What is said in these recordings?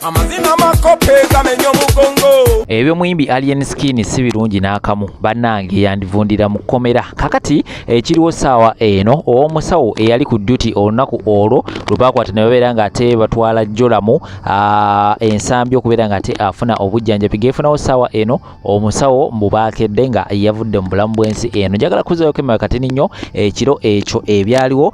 amazina makope gamenyo mugongo. Ebyo mwimbi Alien Skin si birungi n'akamu bannange yandivundira mu kkomera. Kakati ekiriwo saawa eno omusawo eyali ku duty olunaku olwo lubakwata ne babeera nga ate batwala Jolamu ensambi okubeera nga ate afuna obujjanjabi. Geefunawo saawa eno omusawo mbubakedde nga yavudde mu bulamu bw'ensi eno. Njagala kuzayo kemera katini nnyo ekiro ekyo ebyaliwo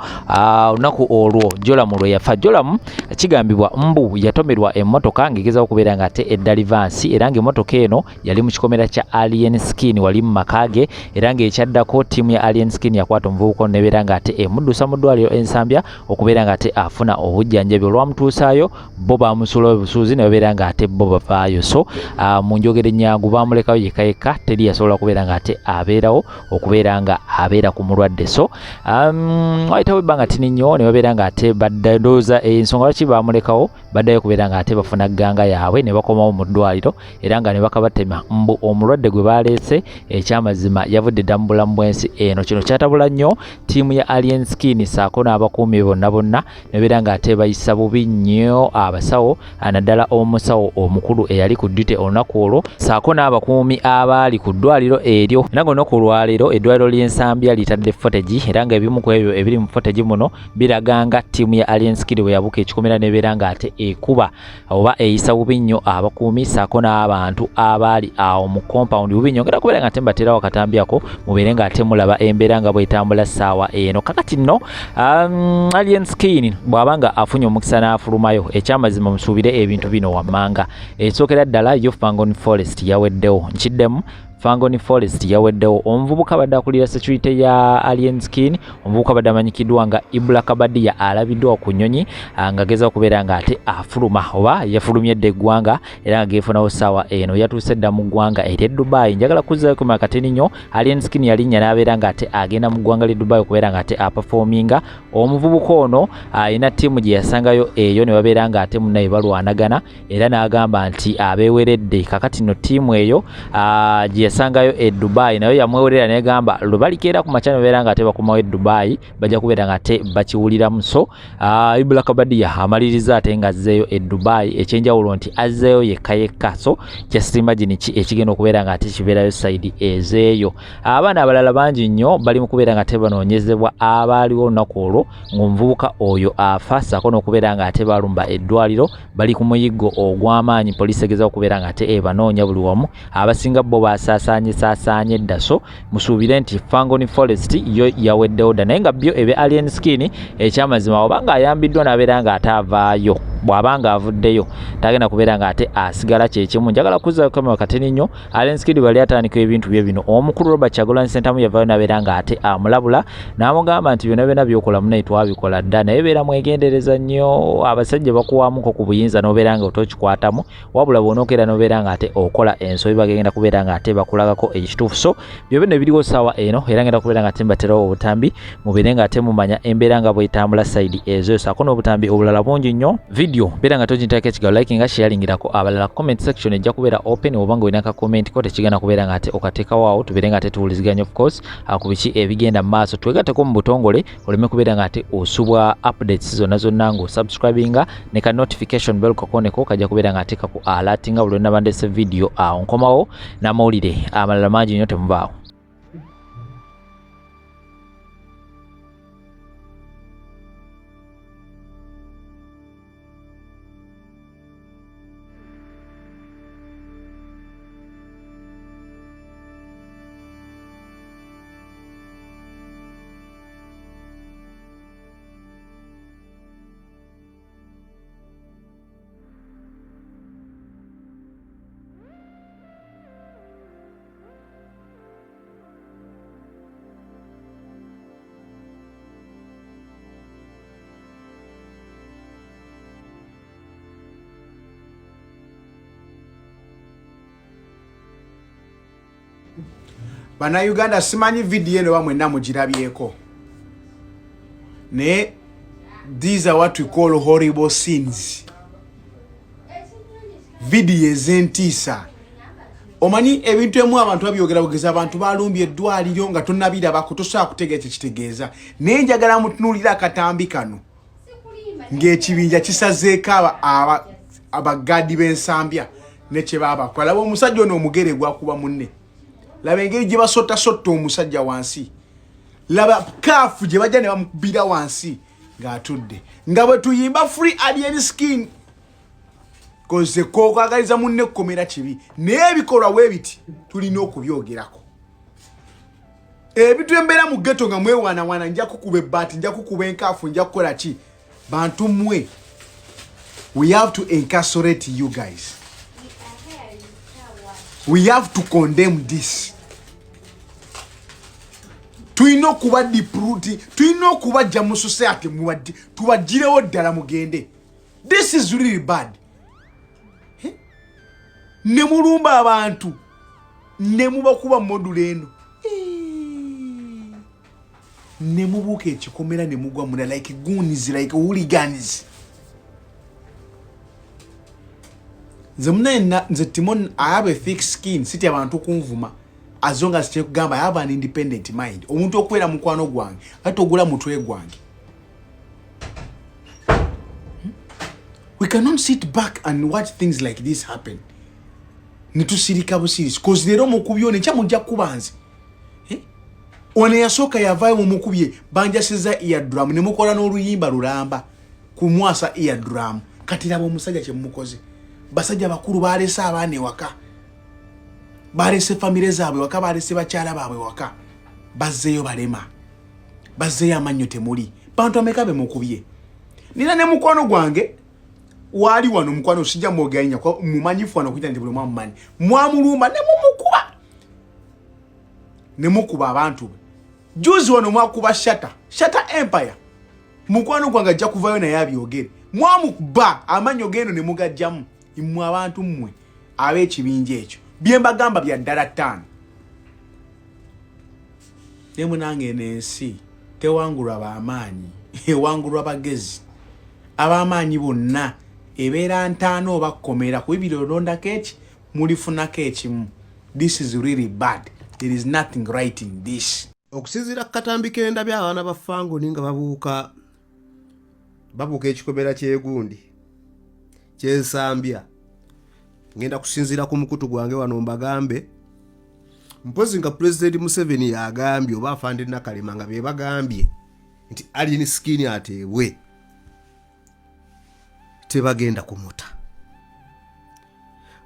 olunaku olwo Jolamu lwe yafa. Jolamu kigambibwa mbu yatomerwa emmotoka ng'egezaako okubeera nga ate eddalivansi era ng'emmotoka eno yali mu kikomera kya Alien Skin wali mu makage era ng'ekyaddako ttiimu ya Alien Skin yakwata omuvubuka ono nebeera nga ate emuddusa mu ddwaliro ensambya okubeera nga ate afuna obujjanjabi. Olwamutuusaayo bo bamusula obusuuzi ne babeera nga ate bo bavaayo. So mu njogera ennyangu baamulekayo yekka yekka, teri yasobola kubeera nga ate abeerawo okubeera nga abeera ku mulwadde. So wayitawo ebbanga tini nnyo ne babeera nga ate baddooza ensonga lwaki baamulekawo baddayo kubeera nga ate bafuna gganga yaabwe ne bakomawo mu ddwaliro era nga ne bakabatema mbu omulwadde gwe baleese ekyamazima yavudde dda mu bulamu bw'ensi eno. Kino kyatabula nnyo ttiimu ya Alien Skin saako n'abakuumi bonna bonna ne babeera nga ate bayisa bubi nnyo abasawo naddala omusawo omukulu eyali ku duty olunaku olwo saako n'abakuumi abaali ku ddwaliro eryo. Era ng'olunaku olwaleero eddwaliro ly'ensambya litadde footage era nga ebimu ku ebyo ebiri mu footage muno biraga nga ttiimu ya Alien Skin bwe yabuka ekikomera nebeera nga ate ekuba oba eyisa bubi nnyo abakuumi saako n'abantu abaali awo mu compound bubi nnyo. Ngera kubeera nga ate mbateerawo akatambyako mubeere nga ate mulaba embeera nga bwetambula ssaawa eno. Kakati nno Alien Skin bw'aba nga afunye omukisa n'afulumayo ekyamazima musuubire ebintu bino wammanga. Esookera ddala yo Fangon Forest yaweddewo nkiddemu Fangon Forest yaweddewo. Omuvubuka badde akulira security ya Alien Skin, omuvubuka badde amanyikiddwa nga Ibula Kabadia alabiddwa ku nnyonyi ng'ageza okubeera nga ate afuluma oba yafulumye dda eggwanga era nga geefunawo ssaawa eno yatuuse dda mu ggwanga ery'e Dubai. Njagala kuzzayo ku makatini nnyo Alien Skin yalinnya n'abeera nga ate agenda mu ggwanga ly'e Dubai okubeera nga ate aperforminga. Omuvubuka ono alina ttiimu gye yasangayo eyo ne babeera nga ate munnaye balwanagana era n'agamba nti abeeweredde. Kakati nno ttiimu eyo sangayo e Dubai nayo yamwewerera negamba lubalikeera ku machano beera nga ate bakomawo e Dubai bajja kubeera nga ate bakiwuliramu. So Ibula Kabadia amaliriza ate nga azzeeyo e Dubai ekyenjawulo nti azzeeyo yekka yekka. So just imagine ki ekigenda okubeera nga ate kibeerayo side ezeeyo. Abaana abalala bangi nnyo bali mu kubeera nga ate banoonyezebwa abaaliwo olunaku olwo ng'omuvubuka oyo afa saako n'okubeera nga ate balumba eddwaliro bali ku muyiggo ogw'amaanyi. Poliisi egeza okubeera nga ate ebanoonya buli wamu, abasinga bo saasanye dda. So musuubire nti Fangon Forest yo yaweddewo dda naye nga byo ebe Alien Skin ekyamazima oba nga ayambiddwa n'abeera nga ate avaayo bw'aba nga avuddeyo tagenda kubeera nga ate asigala kyekimu. Njagala kuzzayo kamera kateni nnyo Alien Skin bali atandika ebintu bye bino. Omukulu Robert Kyagulanyi Ssentamu yavaayo n'abeera nga ate amulabula n'amugamba nti byonna byonna by'okola munaye twabikola dda naye beera mwegendereza nnyo. Abasajja bakuwaamuko ku buyinza n'obeera nga otokikwatamu wabula bw'onookeera n'obeera nga ate okola ensobi bagenda kubeera nga ate bakulagako ekituufu. So byo bino ebiriwo ssaawa eno era ngenda kubeera nga ate mbaterawo obutambi mubeere nga ate mumanya embeera nga bwetambula side ezo saako n'obutambi obulala bungi nnyo. Video beera nga togintako ekigalo like nga sharingirako abalala. Comment section ejja kubeera open oba nga olina ka comment ko tekigenda kubeera nga ate okateekawo awo tubeere nga ate tuwuliziganya of course ku biki ebigenda mu maaso. Twegatteko mu butongole oleme kubeera nga ate osubwa updates zonna zonna ng'osubscribinga ne ka notification bell kakoneko kajja kubeera nga ate kaku alertinga buli lwonna bandese video awo nkomawo n'amawulire amalala mangi nnyo temuvaawo. Bannayuganda simanyi video eno bamwenna mugirabyeko ne these are what we call horrible scenes. Video ezentiisa omanyi ebintu emu abantu babyogera bugeza abantu balumbye eddwaliro nga tonnabiraba kutosobola kutegeeza kitegeeza naye njagala mutunuulira akatambi kano ng'ekibinja kisazeeko abagadi b'ensambya ne kye baabakola. Laba omusajja ono omugere gwakuba munne. Laba engeri gye basotta omusajja wansi. Laba kaafu gye bajja ne bamukubira wansi ng'atudde. Nga bwe tuyimba free alien skin. Koze kokwagaliza munne kukomera kibi. Naye ebikolwa bwe biti tulina okubyogerako. Ebitu embeera mu ghetto nga mwewaanawaana nja kukuba ebbaati, nja kukuba enkaafu, nja kukola ki. Bantu mmwe. We have to incarcerate you guys. We have to condemn this. Tulina okuba dipruti, tulina okubajja mu society muwaddi, tubagirewo ddala mugende. This is really bad. Ne mulumba abantu, ne mubakuba module eno. Ne mubuuka ekikomera ne mugwa muna like goonies, like hooligans. Nze Timon, I have a thick skin, siti abantu kunvuma. As long as kugamba, I have an independent mind. Omuntu okwera mukwano gwange, ate ogula mutwe gwange. We cannot sit back and watch things like this happen. Nitusirika busirisi. Cause lero mukubyo ne kyamujja kubanze. One yasoka yavayo mu mukubye banjaseza eardrum ne mukola n'oluyimba lulamba kumwasa eardrum. Kati labo omusajja kye mukoze. Basajja bakuru balese abaana ewaka. Balese famire zaabwe waka, balese bakyala baabwe waka. Bazzeyo balema. Bazzeyo amannyo temuli. Bantu ameka be mukubye. Nina ne mukwano gwange wali wano mukwano sijja mwoganya kwa mumanyifu wano kujja ndibule mwamumanyi. Mwamulumba ne mumukuba. Ne mukuba abantu. Juzi wano mwakuba Shatter Empire. Mukwano gwange ajja kuvayo naye abyogere. Mwamukuba amannyo geno ne mugajjamu. Imwe abantu mmwe ab'ekibinja ekyo. Byembagamba bya ddala 5. Nemu nange n'ensi tewangulwa b'amaanyi, ewangulwa bagezi. Ab'amaanyi bonna ebeera 5 oba kkomera ku bibiri olondako eki mulifunako ekimu. This is really bad. There is nothing right in this. Okusinziira Katambi kenda by'abaana ba Fangoni nga babuuka ekikomera ky'egundi ky'ensambya. Ngenda kusinziira ku mukutu gwange wano mbagambe mpozi nga President Museveni yagambye oba afande Nakalema nga be bagambye nti alien skin ateebwe tebagenda kumuta.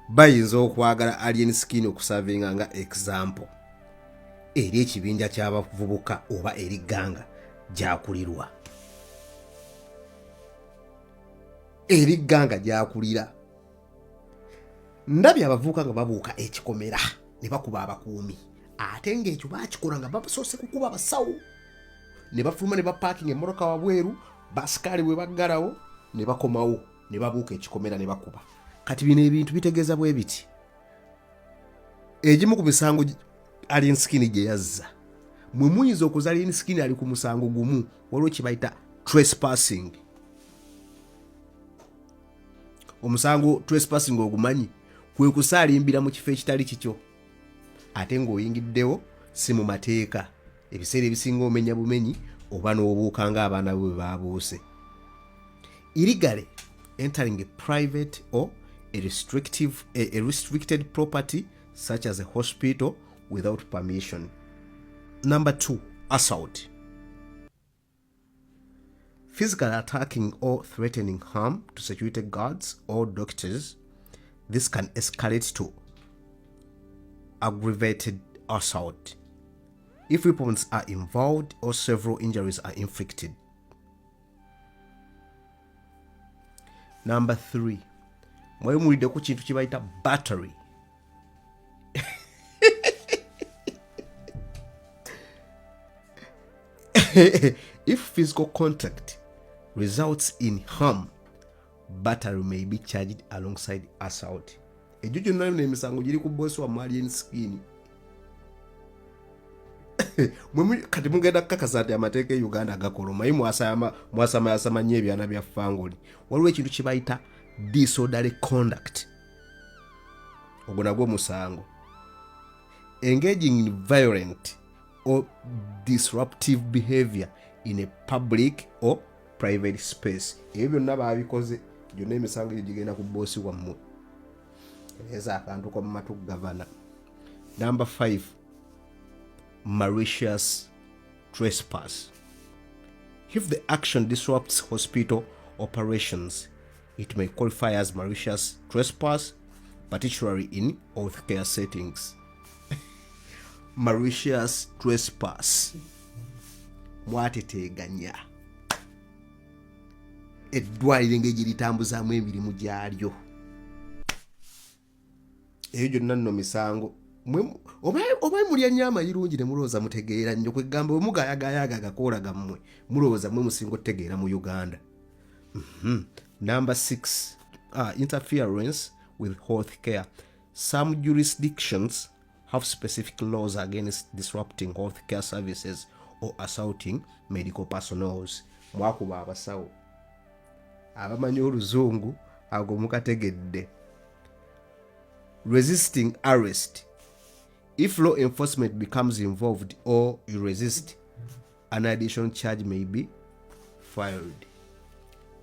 Bayinza okwagala alien skin okusavinga nga example eri ekibinja ky'abavubuka oba eri gganga gyakulirwa. Eri gganga gyakulira. Ndabye abavubuka nga babuuka ekikomera ne bakuba abakuumi. Ate ng'ekyo baakikola nga basoose kukuba abasawo. Ne bafuluma ne bapaakinga emmotoka wabweru, basikaali bwe baggalawo ne bakomawo ne babuuka ekikomera ne bakuba. Kati bino ebintu bitegeeza bwe biti. Egimu ku misango alien skin gye yazza. Mwe muyinza okuza alien skin ali ku musango gumu waliwo kibayita trespassing. Omusango trespassing ogumanyi kwe kusaalimbira mu kifo ekitali kikyo. Ate ng'oyingiddewo si mu mateeka. Ebiseera ebisinga omenya bumenyi oba n'obuuka ng'abaana bwe baabuuse. Illegally entering a private or a restricted property such as a hospital without permission. Number 2, assault. Physical attacking or threatening harm to security guards or doctors. This can escalate to aggravated assault if weapons are involved or several injuries are inflicted. Number 3. Mwe mulide ku kintu kibayita battery. If physical contact results in harm, battery may be charged alongside assault. Ejuju nayo n'emisango giri ku boss wa alien skin. Mwe kati mugenda kakasa ati amateeka e Uganda agakola mayi mwasama nnyo ebyana bya Fangoni. Waliwo ekintu kibayita disorderly conduct. Ogwo nagwo musango. Engaging in violent or disruptive behavior in a public or private space. Ebyo byonna baabikoze gyonna emisango egyo gigenda ku boosi wammwe eza akantu kwa mumatu gavana. Number 5, malicious trespass. If the action disrupts hospital operations, it may qualify as malicious trespass, particularly in healthcare settings. Malicious trespass. Mwateteganya eddwaliro engeri litambuzaamu emirimu gyalyo. Eyo gyonna nno misango oba mulya nnyama irungi ne mulowooza mutegeera nnyo kwegamba bwe mugayagaayaga agakoola gammwe mulowooza mmwe musinga otegeera mu Uganda. Number 6, interference with health care. Some jurisdictions have specific laws against disrupting health care services or assaulting medical personnel. Mwakuba abasawo abamanyi oluzungu ago mukategedde. Resisting arrest. If law enforcement becomes involved or you resist, an additional charge may be filed.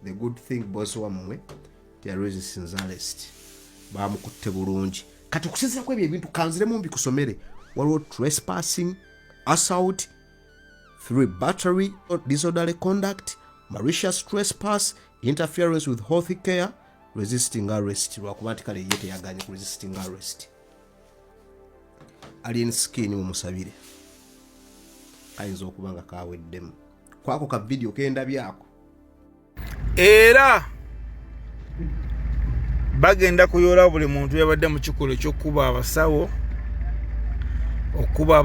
The good thing boss wamwe, they are resisting arrest. Bamukutte bulungi. Kati okusinziira ku ebyo ebintu kanziremu mbikusomere. Waliwo trespassing, assault, 3 battery or disorderly conduct, malicious trespass, interference with health care, resisting arrest. Lwakubatikale ye teyaganye ku resisting arrest. Alien skin mumusabire. Ayinza okuba nga kaweddemu. Kwako ka video kenda byako. Era bagenda kuyola buli muntu yabadde mu kikolo ky'okuba abasawo okuba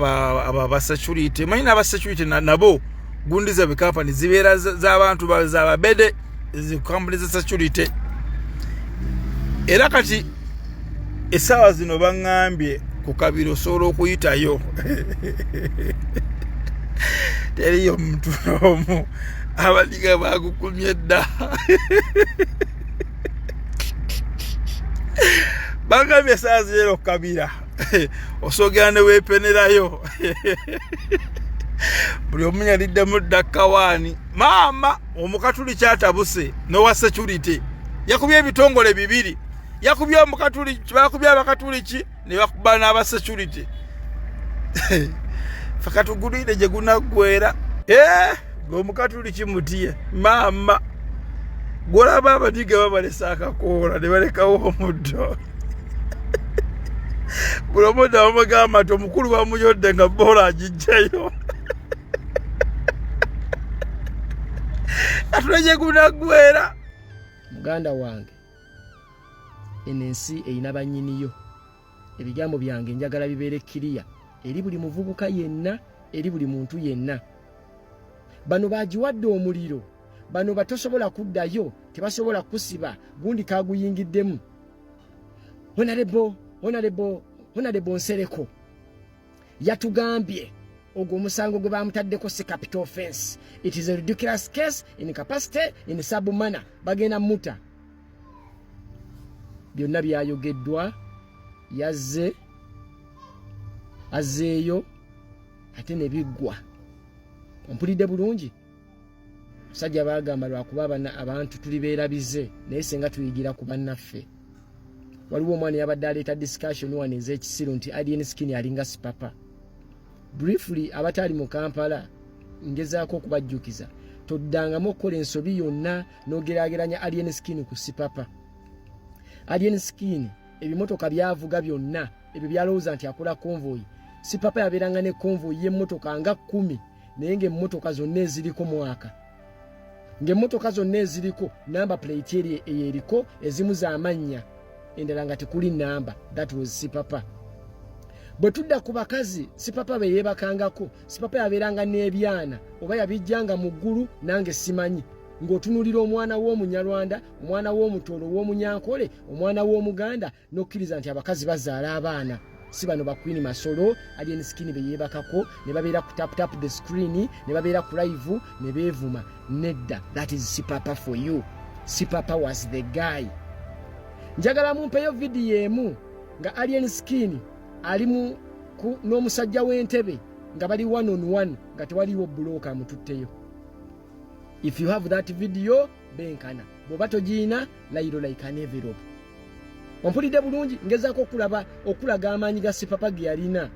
abasecurity. Manyi n'abasecurity nabo gundi za bikampani zibeera z'abantu z'ababede zikampani za security. Era kati essaawa zino baŋŋambye ku kabiro osobola okuyitayo teriyo muntu n'omu abadiga bagukumye dda. Bagambye essaawa zirero okukabira osogera ne weepenerayo buli omu yaliddemu dda kawaani. Maama omukatuli kyatabuse n'owa security yakubye ebitongole bibiri. Yakubye omukatuli bakubye abakatuliki ne bakuba n'aba security. Fakatugulire gye gunaggwera. Ng'omukatuliki mutiye maama gwolaba abadiga babalesa akakoola ne balekawo omuddo. Buli omuddo bamugamba nti omukulu bamuyodde nga boola agijjayo. Katule gye gunaggwera. Muganda wange eno ensi eyina bannyiniyo. Ebigambo byange njagala bibeere kiriya eri buli muvubuka yenna, eri buli muntu yenna. Bano bagiwadde omuliro, bano batosobola kuddayo, tebasobola kusiba, gundi kaguyingiddemu. Honorable Nsereko yatugambye ogwo omusango gwe bamutaddeko si capital offense. It is a ridiculous case in capacity in submanner. Bagenda muta. Byonna byayogeddwa azzeeyo ate ne biggwa. Ompulidde bulungi? Sajja bagamba lwakuba abantu tuli beerabize naye senga tuyigira ku bannaffe. Waliwo omwana yabadde aleeta discussion wano ez'ekisiru nti Alien Skin alinga sipapa. Briefly abatali mu Kampala ngezaako okubajjukiza toddangamu okukola ensobi yonna n'ogeraageranya Alien Skin ku sipapa. Alien Skin ebimotoka byavuga byonna ebyo byalowooza nti akola convoy. Sipapa yabeeranga ne convoy y'emmotoka nga 10 naye ng'emmotoka zonna eziriko mwaka. Ng'emmotoka zonna eziriko namba plate eri eyeriko ezimu z'amannya endala nga tekuli namba. That was sipapa. Bwe tudda ku bakazi sipapa be yeebakangako. Sipapa yabeeranga n'ebyana oba yabijjanga mu ggulu nange simanyi. Ng'otunulira omwana w'Omunyarwanda, omwana w'Omutolo, w'Omunyankole, omwana w'Omuganda n'okkiriza nti abakazi bazaala abaana. Si bano bakwini Masolo, Alien Skin be yeebakako ne babeera ku tap the screen ne babeera ku live ne beevuma. Nedda, that is sipapa for you. Sipapa was the guy. Njagala mumpeyo video emu nga Alien Skin ali n'omusajja w'entebe nga bali 1-on-1 nga tewaliwo bulooka amututteyo. If you have that video, benkana. bw'oba togiina layiro like an envelope. Ompulidde bulungi ngezaako okulaga amaanyi ga Sipapa ge yalina.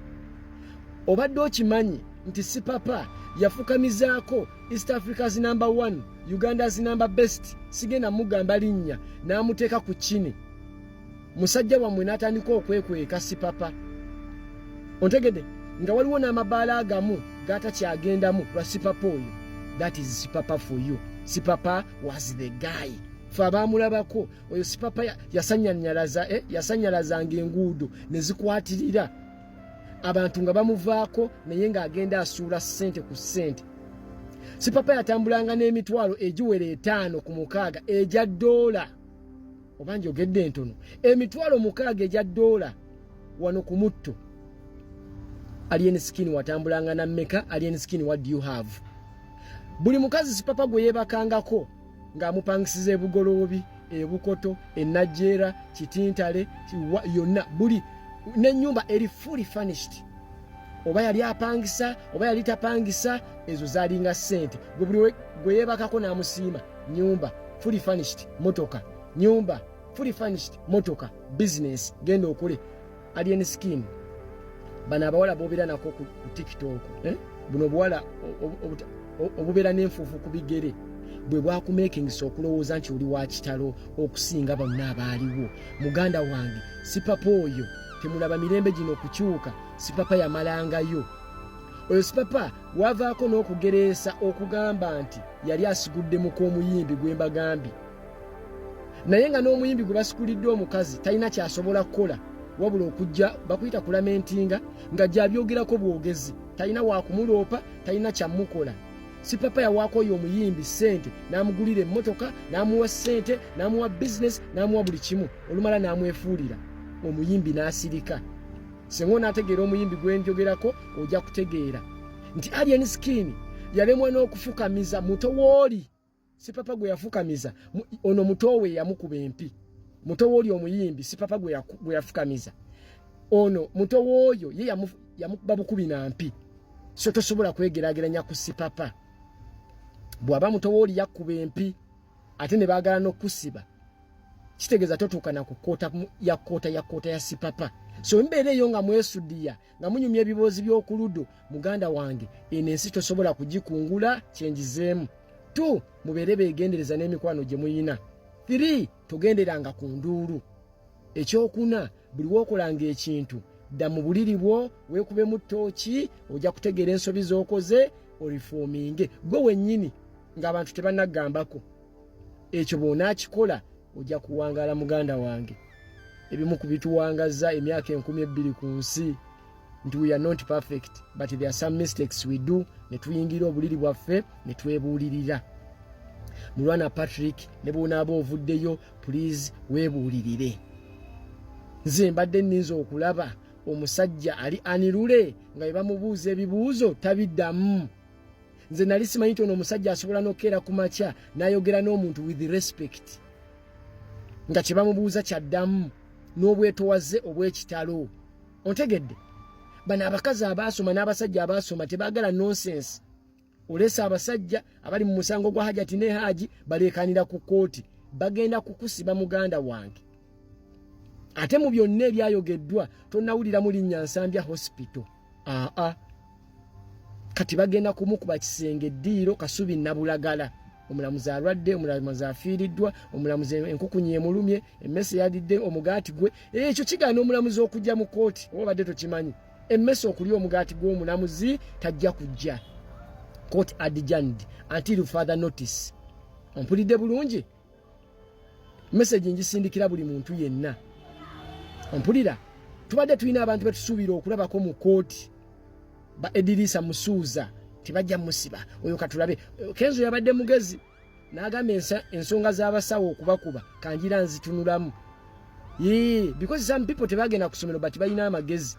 Obadde okimanyi nti Sipapa yafukamizaako East Africa's number 1, Uganda's number best, sigenda mugamba linnya, n'amuteeka ku chini. Musajja wammwe n'atandika okwekweka Sipapa. Ontegedde nga waliwo n'amabaala agamu gatakyagendamu lwa Sipapa oyo. That is Sipapa for you. Sipapa was the guy. Fe abaamulabako oyo Sipapa yasanyalazanga enguudo ne zikwatirira. Abantu nga bamuvaako naye ng'agenda asuula ssente ku ssente. Sipapa yatambulanga n'emitwalo egiwera 5 ku 6 egya $. Oba njogedde entono. Emitwalo 6 egya $. Wano ku mutto. Alien skin watambulanga na mmeka? Alien skin, what do you have? Buli mukazi Sipapa gwe yeebakangako ng'amupangisiza ebugoloobi, ebukoto, enajjeera, kitintale, yonna buli n'ennyumba eri fully furnished. Oba yali apangisa, oba yali tapangisa, ezo zaalinga ssente. Gwe yeebakako n'amusiima, nyumba fully furnished, motoka, nyumba fully furnished, motoka, business, genda okole. Alien skin. Bano abawala bobeera nako ku TikTok. Buno obuwala obubeera n'enfuufu ku bigere. Bwe bwakumakingisa okulowooza nti oli wa kitalo okusinga bonna abaaliwo. Muganda wange, Sipapa oyo temulaba mirembe gino okukyuka. Sipapa yamalangayo. Oyo Sipapa wavaako n'okugereesa okugamba nti yali asigudde muko omuyimbi gwe mbagambye. Naye nga n'omuyimbi gwe basikuliddwe omukazi talina kyasobola kukola wabula okujja bakuyita kulamentinga nga gyabyogerako bwogezi. Talina waakumuloopa, talina kyamukola. Sipapa yawaako oyo omuyimbi ssente, n'amugulira emmotoka, n'amuwa ssente, n'amuwa business, n'amuwa buli kimu. Olumala n'amwefuulira. Omuyimbi n'asirika. Sengo n'ategeera omuyimbi gwe njogerako, ojja kutegeera nti Alien Skin yalemwa n'okufukamiza muto wooli. Sipapa gwe yafukamiza, ono muto we yamukuba empi. Muto wooli omuyimbi, Sipapa gwe yafukamiza. Ono muto woyo ye yamukuba bukubi na mpi. So tosobola kwegeraageranya ku Sipapa. Bw'aba muto wooli yakuba empi ate ne baagala n'okusiba, kitegeeza totuuka na ku koota ya Sipapa. So embeera eyo nga mwesuddiya nga munyumya ebiboozi by'okuludo, muganda wange eno ensi tosobola kugikungula kyenjizeemu. 2 mubeere beegendereza n'emikwano gye muyina. 3 togenderanga ku nduulu. Ekyokuna buli w'okolanga ekintu dda mu buliri bwo weekube mu ttooki, ojja kutegeera ensobi z'okoze orifoominge gwe wennyini ng'abantu tebannagambako. Ekyo bw'onaakikola ojja kuwangaala muganda wange. Ebimu ku bituwangaza emyaka 12 ku nsi nti we are not perfect but there are some mistakes we do, ne tuyingira obuliri bwaffe ne twebuulirira. Mulwana Patrick ne bw'onaaba ovuddeyo please weebuulirire. Nze mbadde nninza okulaba omusajja ali anirule nga bwe bamubuuza ebibuuzo tabiddamu. Nze nali simanyi nti ono omusajja asobola n'okkeera ku makya n'ayogera n'omuntu with respect nga kye bamubuuza kyaddamu n'obwetowaze obw'ekitalo. Ontegedde? Bano abakazi abaasoma n'abasajja abaasoma tebaagala nonsense. Olesa abasajja abali mu musango gwa Hajati ne Haji baleekaanira ku kooti, bagenda kukusiba muganda wange. Ate mu byonna ebyayogeddwa tonnawulira mu linnya Nsambya hospital. Kati bagenda kumukuba kisenge eddiiro Kasubi Nabulagala. Omulamuzi alwadde, omulamuzi afiiriddwa, omulamuzi enkukunyi emulumye, emmese yadidde omugaati gwe. Ekyo kigaana omulamuzi okujja mu kooti oba badde tokimanyi. Emmese okulya omugaati gw'omulamuzi tajja kujja. Court adjourned until further notice. Ompulidde bulungi? Message ngisindikira buli muntu yenna. Ompulira? Tubadde tulina abantu betusuubira okulabako mu kooti. Ba Edirisa Musuuza tebajja musiba. Oyo katulabe. Kenzo yabadde mugezi. N'agamba ensonga z'abasawo okubakuba kanjira nzitunulamu. Because some people tebagenda ku ssomero bati balina amagezi.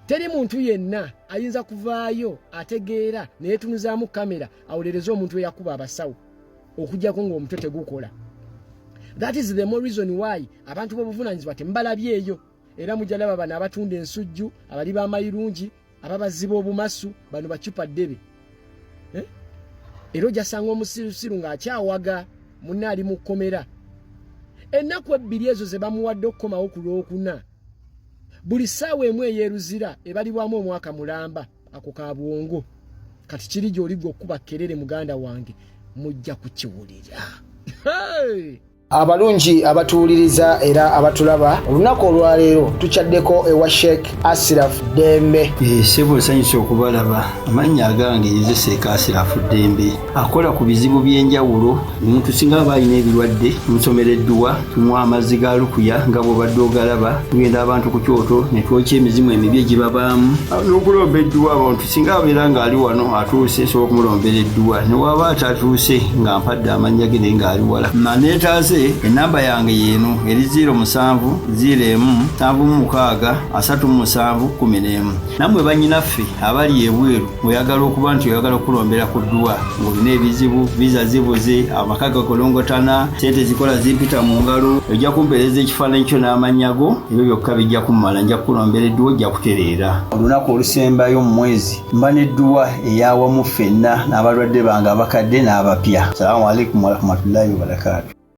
Teri muntu yenna ayinza kuvaayo ategeera neyetunuzaamu kamera awulereze omuntu eyakuba abasawo okujjako ng'omutwe tegukola. That is the more reason why abantu b'obuvunaanyizibwa tembalabyeyo. Era mujalaba bano abatunda ensujju, abali b'amayirungi, ababaziba obumasu, bano bacupa ddebe. Era ojasanga omusirusiru ng'akyawaga munne ali mu kkomera ennaku 2 ezo ze bamuwadde okukomawo ku Lwokuna buli ssaawa emu ey'eruzira ebalibwamu omwaka mulamba ako ka bwongo kati kiri gy'oligwa okuba kkerere muganda wange mujja kukiwulira. Abalungi abatuwuliriza era abatulaba olunaku olwaleero tukyaddeko ewa Sheikh Ashraf Dembe. Sebo nsanyusa okubalaba. Amannya agange nze Sheikh Ashraf Dembe akola ku bizibu by'enjawulo. Omuntu singa aba alina ebirwadde musomereddwa tumuwa amazzi ga lukuya nga bw'obadde ogalaba tugenda abantu ku kyoto ne twokya emizimu emibi egibabaamu n'okulomba edduwa abantu singa abeera ng'ali wano atuuse sobola okumulombera edduwa ne waba atatuuse nga mpadde amannya ge naye ng'ali wala maneetaaze enamba yange yeeno eri 0707363711 nammwe bannyinaffe abali ebweru oyagala okuba nti oyagala okulombera ku dduwa ng'olina ebizibu viza zibuze amaka gakolongotana sente zikola zimpita mu ngalo ojja kumpeereza ekifaananyi kyo n'amanyago ebyo byokka bijja kummala nja kukulombera edduwa ojja kutereera olunaku olusembayo mu mwezi mba n'edduwa eyawamu ffenna n'abalwadde bange abakadde n'abapya. Salaamu alaikum warahmatullahi wabarakatuh.